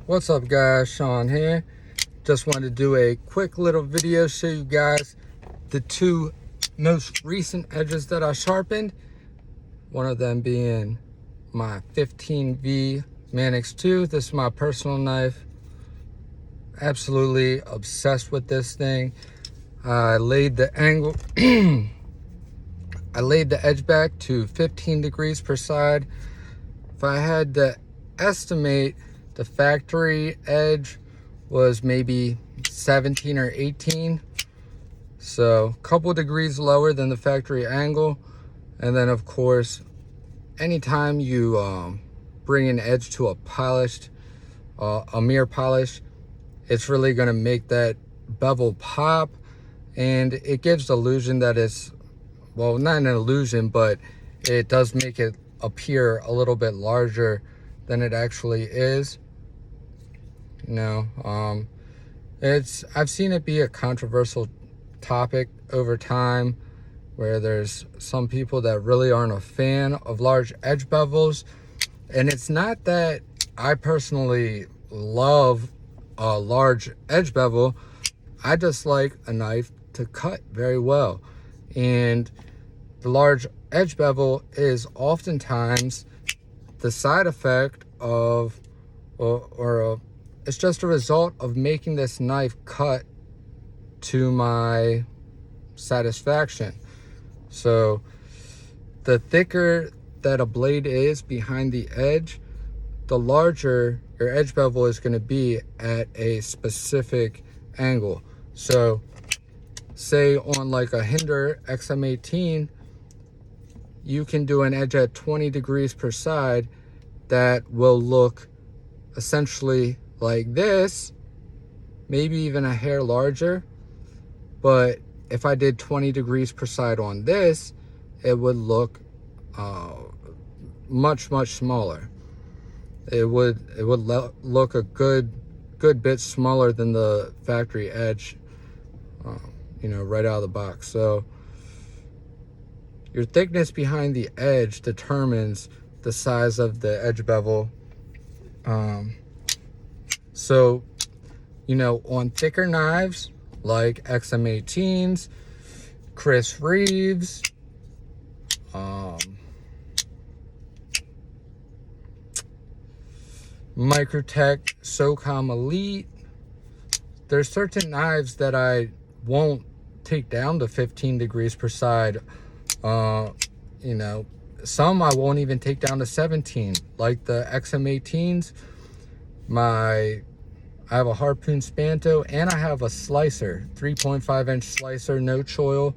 What's up guys, Sean here. Just wanted to do a quick little video, show you guys the two most recent edges that I sharpened. One of them being my 15V Manix 2. This is my personal knife. Absolutely obsessed with this thing. I laid the angle I laid the edge back to 15 degrees per side. If I had to estimate, the factory edge was maybe 17 or 18. So a couple degrees lower than the factory angle. And then of course, anytime you bring an edge to a polished, a mirror polish, it's really gonna make that bevel pop. And it gives the illusion that it's, well, not an illusion, but it does make it appear a little bit larger than it actually is. You know, I've seen it be a controversial topic over time, where there's some people that really aren't a fan of large edge bevels. And it's not that I personally love a large edge bevel. I just like a knife to cut very well. And the large edge bevel is oftentimes the side effect of, it's just a result of making this knife cut to my satisfaction. So the thicker that a blade is behind the edge, the larger your edge bevel is going to be at a specific angle. So say on like a Hinder XM18, you can do an edge at 20 degrees per side that will look essentially like this, maybe even a hair larger. But if I did 20 degrees per side on this, it would look much smaller. It would look a good bit smaller than the factory edge, you know, right out of the box. So your thickness behind the edge determines the size of the edge bevel. So, you know, on thicker knives like XM18s, Chris Reeves, Microtech SOCOM Elite, there's certain knives that I won't take down to 15 degrees per side. You know, some I won't even take down to 17, like the XM18s. I have a harpoon spanto, and I have a slicer, 3.5 inch slicer, no choil.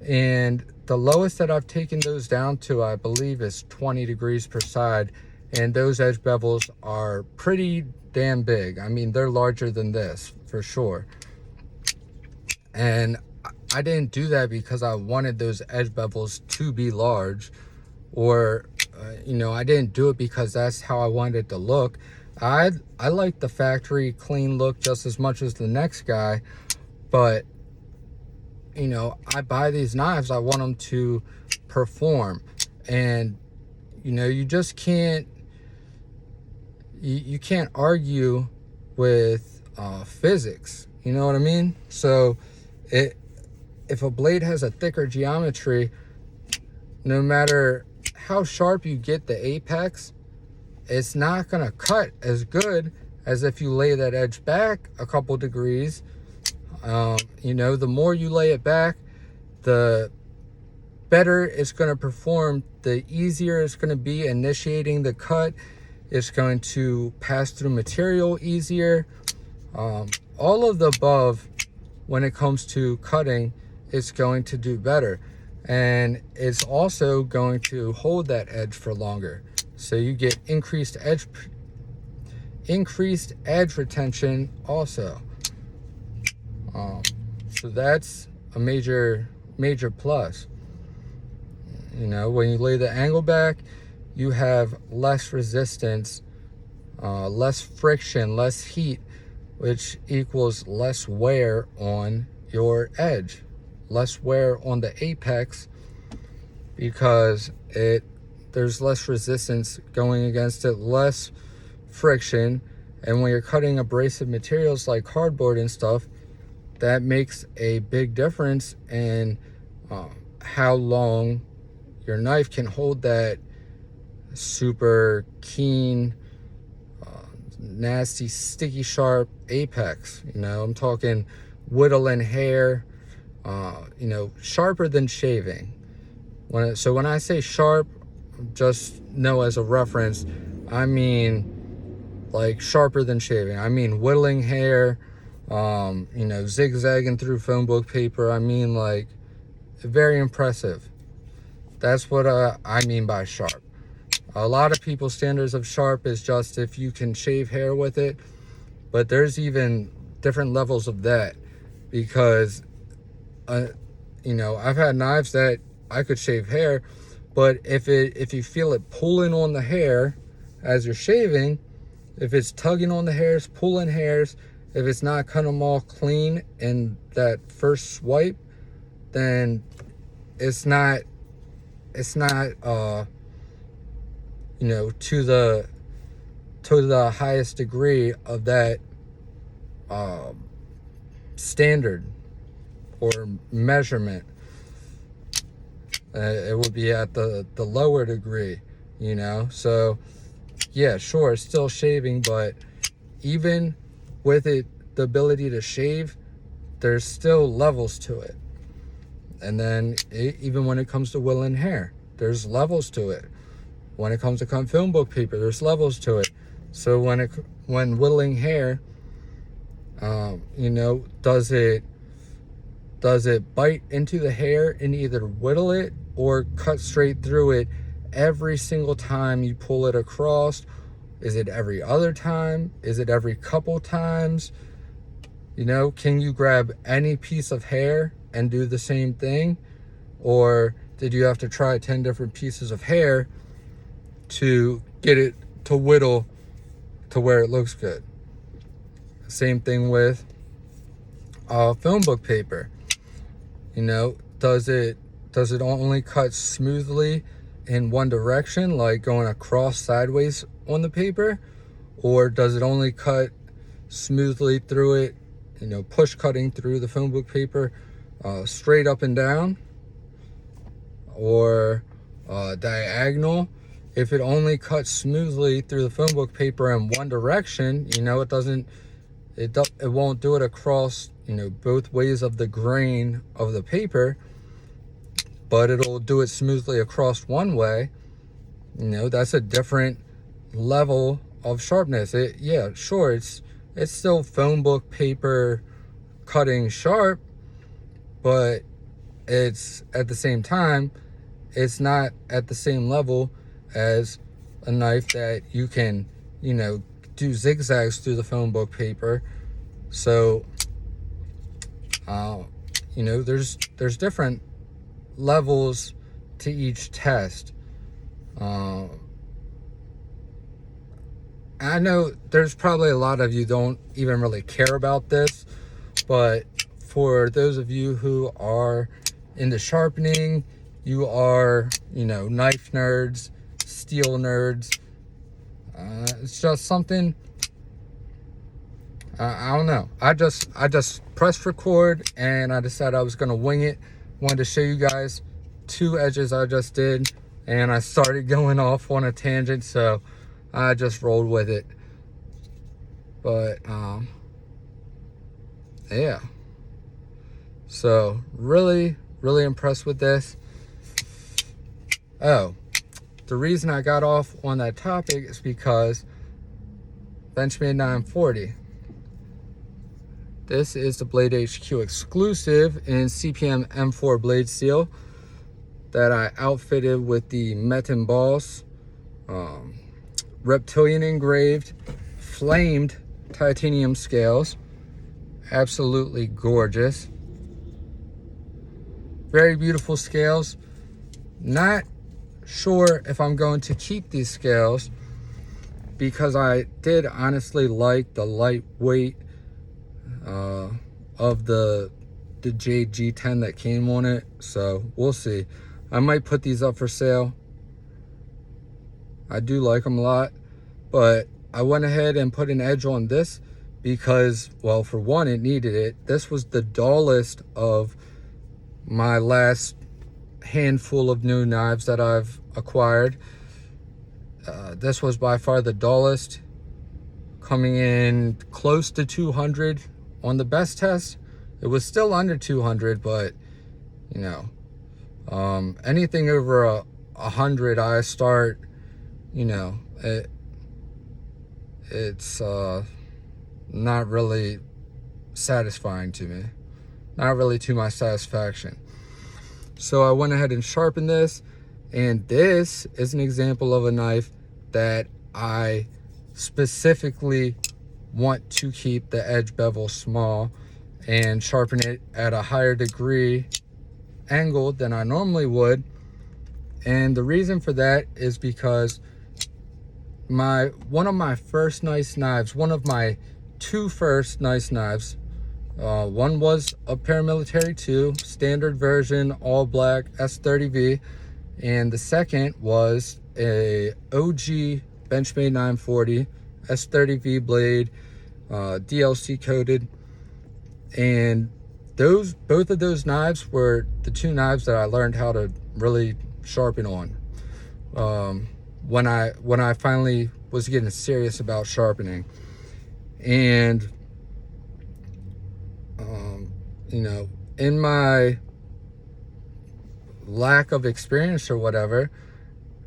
And the lowest that I've taken those down to, I believe, is 20 degrees per side. And those edge bevels are pretty damn big. I mean, they're larger than this for sure. And I didn't do that because I wanted those edge bevels to be large, or you know, I didn't do it because that's how I wanted it to look. I like the factory clean look just as much as the next guy, but you know, I buy these knives, I want them to perform. And you know, you just can't, you can't argue with physics, you know what I mean? So if a blade has a thicker geometry, no matter how sharp you get the apex, it's not gonna cut as good as if you lay that edge back a couple degrees. You know, the more you lay it back, the better it's gonna perform, the easier it's gonna be initiating the cut. It's going to pass through material easier. All of the above, when it comes to cutting, it's going to do better. And it's also going to hold that edge for longer. So you get increased edge retention also. So that's a major plus. You know, when you lay the angle back, you have less resistance, less friction, less heat, which equals less wear on your edge, less wear on the apex, because there's less resistance going against it, less friction, And when you're cutting abrasive materials like cardboard and stuff, that makes a big difference in how long your knife can hold that super keen, nasty, sticky, sharp apex. You know, I'm talking whittling hair, you know, sharper than shaving. So when I say sharp, just know as a reference, I mean like sharper than shaving. I mean whittling hair, you know, zigzagging through phone book paper. I mean like very impressive. That's what I mean by sharp. A lot of people's standards of sharp is just if you can shave hair with it, but there's even different levels of that, because you know, I've had knives that I could shave hair, but if you feel it pulling on the hair as you're shaving, if it's tugging on the hairs, pulling hairs, if it's not cutting them all clean in that first swipe, then it's not you know, to the highest degree of that standard or measurement. It would be at the lower degree, you know. So yeah, sure, it's still shaving, but even with it, the ability to shave, there's still levels to it. And then even when it comes to whittling hair, there's levels to it. When it comes to cutting film book paper, there's levels to it. So when whittling hair, you know, does it bite into the hair and either whittle it or cut straight through it every single time you pull it across? Is it every other time? Is it every couple times? You know, can you grab any piece of hair and do the same thing? Or did you have to try 10 different pieces of hair to get it to whittle to where it looks good? Same thing with film book paper. You know, does it only cut smoothly in one direction, like going across sideways on the paper? Or does it only cut smoothly through it, you know, push cutting through the film book paper straight up and down? Or diagonal? If it only cuts smoothly through the film book paper in one direction, you know, it won't do it across, you know, both ways of the grain of the paper, but it'll do it smoothly across one way. You know, that's a different level of sharpness. Yeah, sure, it's still phone book paper cutting sharp, but it's at the same time, it's not at the same level as a knife that you can, you know, do zigzags through the phone book paper. So you know, there's different levels to each test. I know there's probably a lot of you don't even really care about this, but for those of you who are into sharpening, you are, you know, knife nerds, steel nerds, it's just something, I don't know. I just pressed record and I decided I was gonna wing it. Wanted to show you guys 2 edges I just did, and I started going off on a tangent, so I just rolled with it. But yeah, so really impressed with this. Oh, the reason I got off on that topic is because Benchmade 940. This is the Blade HQ exclusive in CPM M4 blade steel that I outfitted with the Metin Boss reptilian engraved flamed titanium scales. Absolutely gorgeous. Very beautiful scales. Not sure if I'm going to keep these scales because I did honestly like the lightweight of the JG10 that came on it, so we'll see. I might put these up for sale. I do like them a lot, but I went ahead and put an edge on this because, well, for one, it needed it. This was the dullest of my last handful of new knives that I've acquired. This was by far the dullest, coming in close to 200 on the best test. It was still under 200, but you know, anything over 100, I start, you know, it's not really satisfying to me, not really to my satisfaction. So I went ahead and sharpened this, and this is an example of a knife that I specifically want to keep the edge bevel small and sharpen it at a higher degree angle than I normally would. And the reason for that is because one of my first nice knives, one of my two first nice knives, one was a paramilitary 2 standard version all black S30V, and the second was a OG Benchmade 940 S30V blade, DLC coated. And both of those knives were the two knives that I learned how to really sharpen on when I finally was getting serious about sharpening. And you know, in my lack of experience or whatever,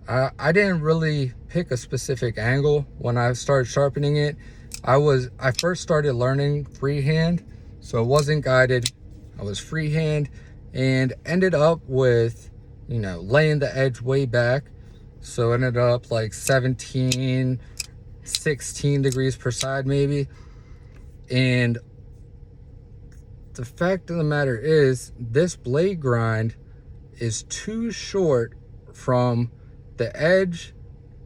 I didn't really pick a specific angle when I started sharpening it. I first started learning freehand, so it wasn't guided. I was freehand and ended up with, you know, laying the edge way back. So ended up like 17, 16 degrees per side maybe. And the fact of the matter is, this blade grind is too short from the edge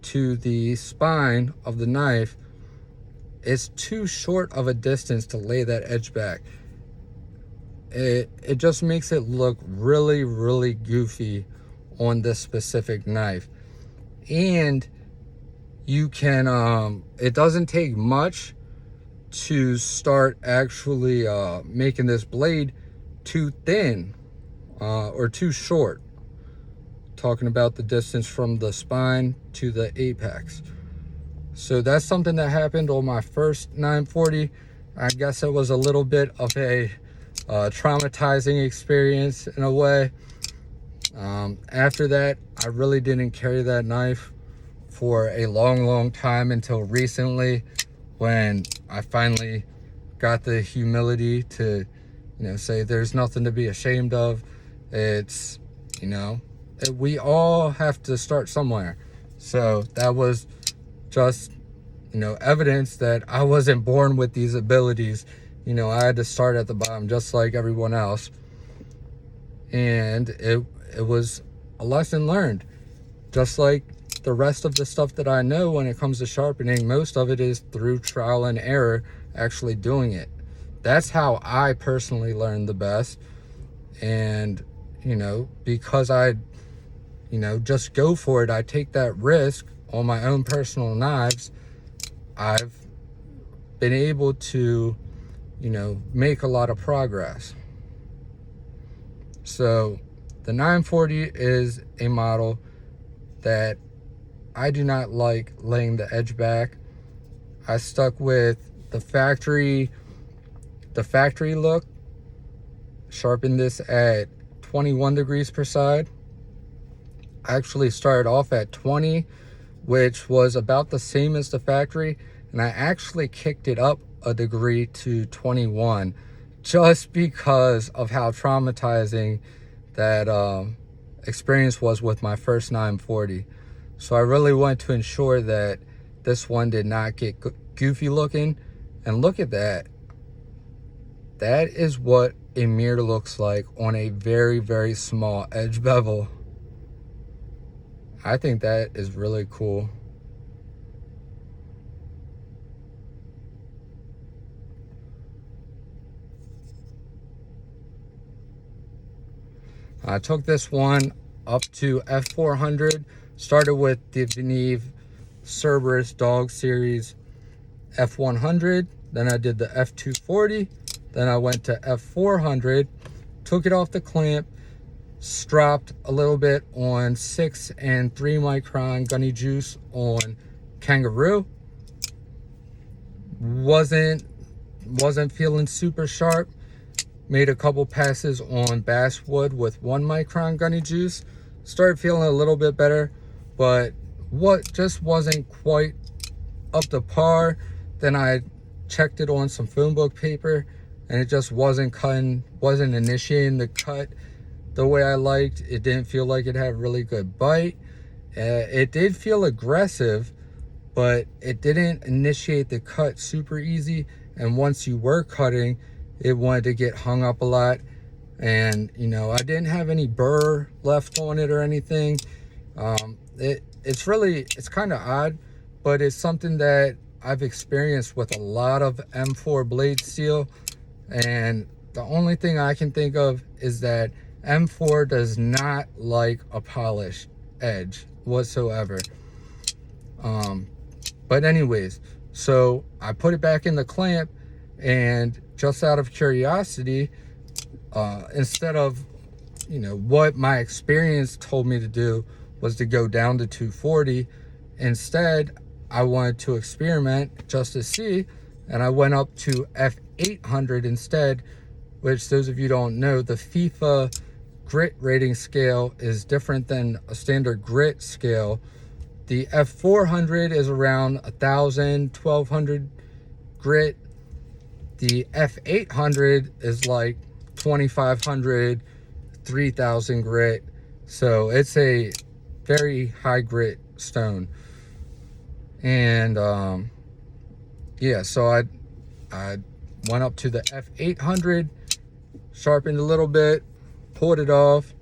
to the spine of the knife. It's too short of a distance to lay that edge back. It just makes it look really, really goofy on this specific knife. And you can, it doesn't take much to start actually making this blade too thin or too short. Talking about the distance from the spine to the apex. So that's something that happened on my first 940. I guess it was a little bit of a traumatizing experience in a way. After that, I really didn't carry that knife for a long time until recently, when I finally got the humility to, you know, say there's nothing to be ashamed of. It's, you know, we all have to start somewhere. So that was just, you know, evidence that I wasn't born with these abilities. You know, I had to start at the bottom just like everyone else. And it was a lesson learned. Just like the rest of the stuff that I know when it comes to sharpening, most of it is through trial and error, actually doing it. That's how I personally learned the best. And, you know, because I, you know, just go for it, I take that risk on my own personal knives, I've been able to, you know, make a lot of progress. So the 940 is a model that I do not like laying the edge back. I stuck with the factory look. Sharpened this at 21 degrees per side. I actually started off at 20, which was about the same as the factory, and I actually kicked it up a degree to 21 just because of how traumatizing that experience was with my first 940. So I really wanted to ensure that this one did not get goofy looking. And look at that. That is what a mirror looks like on a very, very small edge bevel. I think that is really cool. I took this one up to F400. Started with the Geneve Cerberus Dog Series. F100, then I did the F240, then I went to F400, took it off the clamp, stropped a little bit on 6 and 3 micron gunny juice on Kangaroo. Wasn't feeling super sharp. Made a couple passes on basswood with 1 micron gunny juice. Started feeling a little bit better, but what just wasn't quite up to par. Then I checked it on some phone book paper, and it just wasn't cutting, wasn't initiating the cut the way I liked. It didn't feel like it had really good bite. It did feel aggressive, but it didn't initiate the cut super easy. And once you were cutting, it wanted to get hung up a lot. And you know, I didn't have any burr left on it or anything. It's kind of odd, but it's something that I've experienced with a lot of M4 blade steel. And the only thing I can think of is that M4 does not like a polished edge whatsoever. But anyways, so I put it back in the clamp, and just out of curiosity, instead of, you know, what my experience told me to do was to go down to 240, instead I wanted to experiment just to see, and I went up to F800 instead, which, those of you don't know, the FIFA grit rating scale is different than a standard grit scale. The F400 is around 1,000, 1,200 grit. The F800 is like 2,500, 3,000 grit. So it's a very high grit stone. And yeah, so I went up to the F800, sharpened a little bit, pulled it off,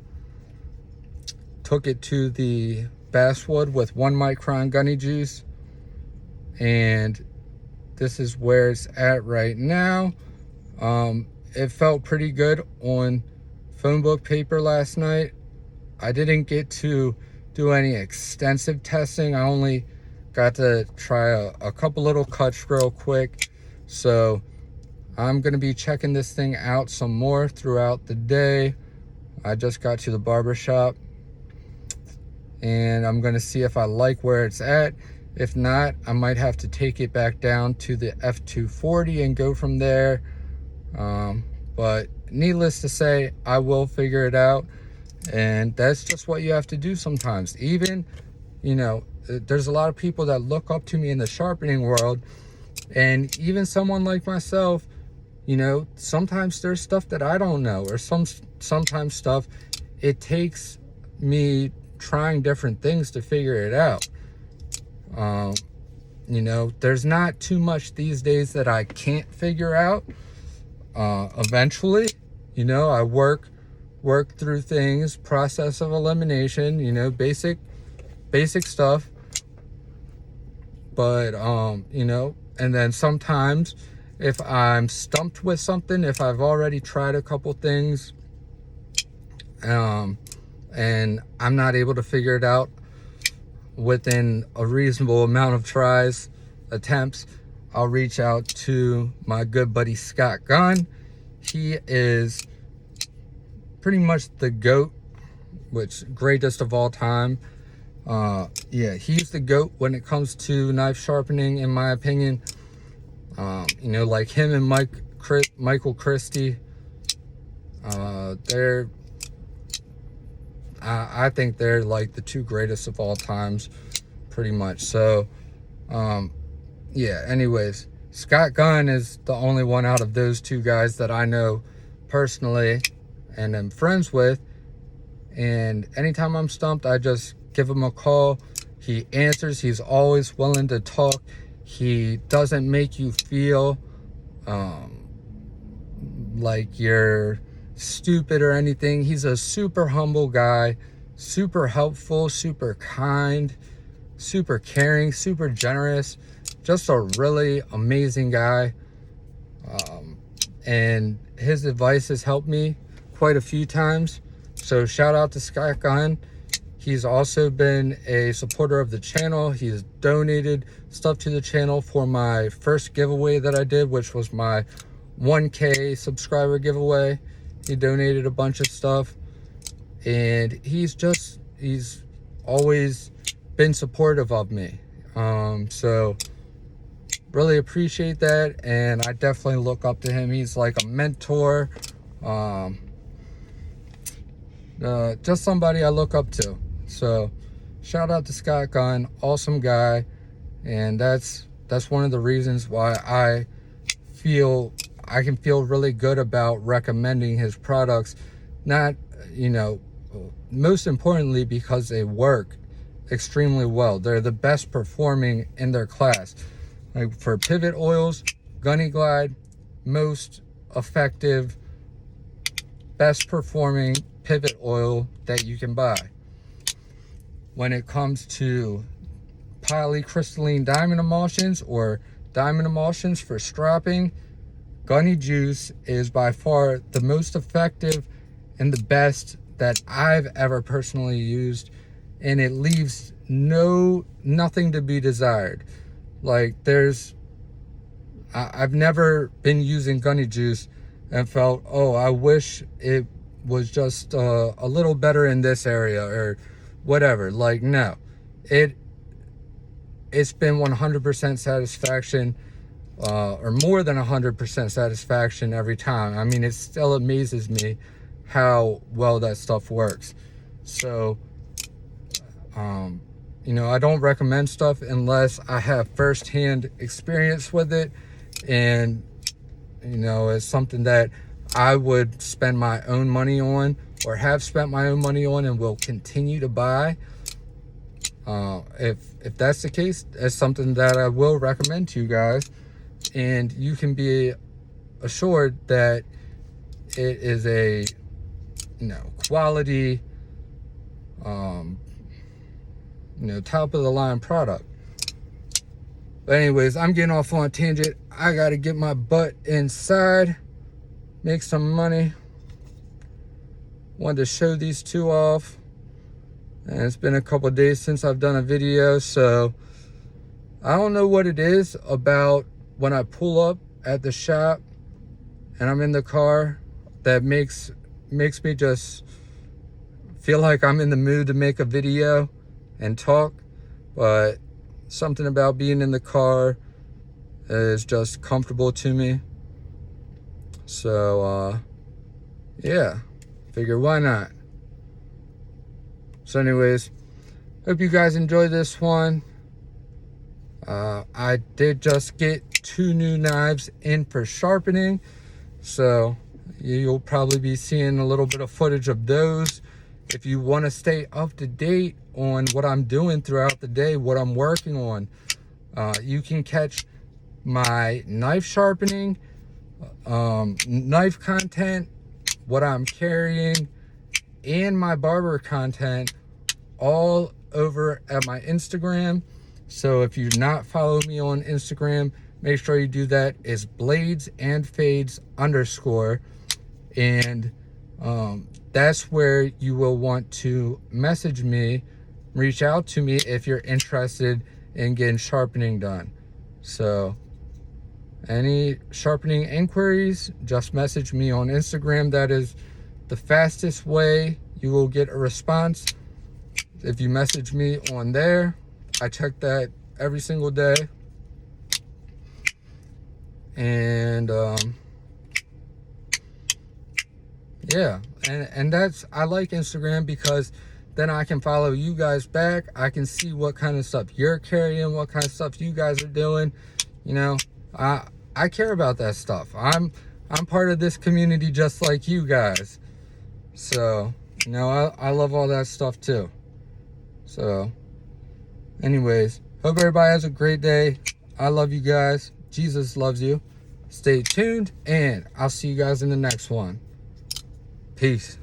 took it to the basswood with 1 micron gunny juice, and this is where it's at right now. It felt pretty good on phone book paper last night. I didn't get to do any extensive testing. I only got to try a couple little cuts real quick. So I'm gonna be checking this thing out some more throughout the day. I just got to the barber shop, and I'm gonna see if I like where it's at. If not, I might have to take it back down to the F240 and go from there. But needless to say, I will figure it out. And that's just what you have to do sometimes. Even, you know, there's a lot of people that look up to me in the sharpening world. And even someone like myself, you know, sometimes there's stuff that I don't know, or sometimes stuff, it takes me trying different things to figure it out. You know, there's not too much these days that I can't figure out. Eventually, you know, I work through things, process of elimination, you know, basic stuff. But you know, and then sometimes if I'm stumped with something, if I've already tried a couple things, and I'm not able to figure it out within a reasonable amount of tries, attempts, I'll reach out to my good buddy Scott Gunn. He is pretty much the GOAT, which greatest of all time. Yeah, he's the GOAT when it comes to knife sharpening, in my opinion. You know, like him and Michael Christie, I think they're like the 2 greatest of all times, pretty much. So, yeah, anyways, Scott Gunn is the only one out of those 2 guys that I know personally and am friends with. And anytime I'm stumped, I just give him a call. He answers. He's always willing to talk. He doesn't make you feel like you're stupid or anything. He's a super humble guy, super helpful, super kind, super caring, super generous, just a really amazing guy. And his advice has helped me quite a few times. So shout out to Scott Gunn. He's also been a supporter of the channel. He's donated stuff to the channel for my first giveaway that I did, which was my 1K subscriber giveaway. He donated a bunch of stuff, and he's always been supportive of me. So really appreciate that, and I definitely look up to him. He's like a mentor, just somebody I look up to. So shout out to Scott Gunn, awesome guy, and that's one of the reasons why I can feel really good about recommending his products. Not, you know, most importantly, because they work extremely well. They're the best performing in their class. Like for pivot oils, Gunny Glide, most effective, best performing pivot oil that you can buy. When it comes to polycrystalline diamond emulsions or diamond emulsions for stropping, Gunny Juice is by far the most effective and the best that I've ever personally used, and it leaves nothing to be desired. Like I've never been using Gunny Juice and felt, oh, I wish it was just a little better in this area or whatever. Like, no, it's been 100% satisfaction, or more than 100% satisfaction every time. I mean, it still amazes me how well that stuff works. So you know, I don't recommend stuff unless I have firsthand experience with it, and you know, it's something that I would spend my own money on, or have spent my own money on, and will continue to buy. If that's the case, it's something that I will recommend to you guys, and you can be assured that it is a, you know, quality, you know, top of the line product. But anyways, I'm getting off on a tangent. I gotta get my butt inside, make some money. Wanted to show these two off, and it's been a couple of days since I've done a video, so I don't know what it is about when I pull up at the shop and I'm in the car that makes me just feel like I'm in the mood to make a video and talk. But something about being in the car is just comfortable to me. So yeah, figure why not. So anyways, hope you guys enjoy this one. I did just get 2 new knives in for sharpening, so you'll probably be seeing a little bit of footage of those. If you want to stay up to date on what I'm doing throughout the day, what I'm working on, you can catch my knife sharpening, knife content, what I'm carrying, and my barber content all over at my Instagram. So if you're not following me on Instagram, make sure you do that. It's bladesandfades_, and that's where you will want to message me, reach out to me if you're interested in getting sharpening done. So any sharpening inquiries, just message me on Instagram. That is the fastest way you will get a response. If you message me on there, I check that every single day. And yeah, and that's, I like Instagram because then I can follow you guys back. I can see what kind of stuff you're carrying, what kind of stuff you guys are doing. You know, I care about that stuff. I'm part of this community just like you guys. So, you know, I love all that stuff too. So anyways, hope everybody has a great day. I love you guys. Jesus loves you. Stay tuned, and I'll see you guys in the next one. Peace.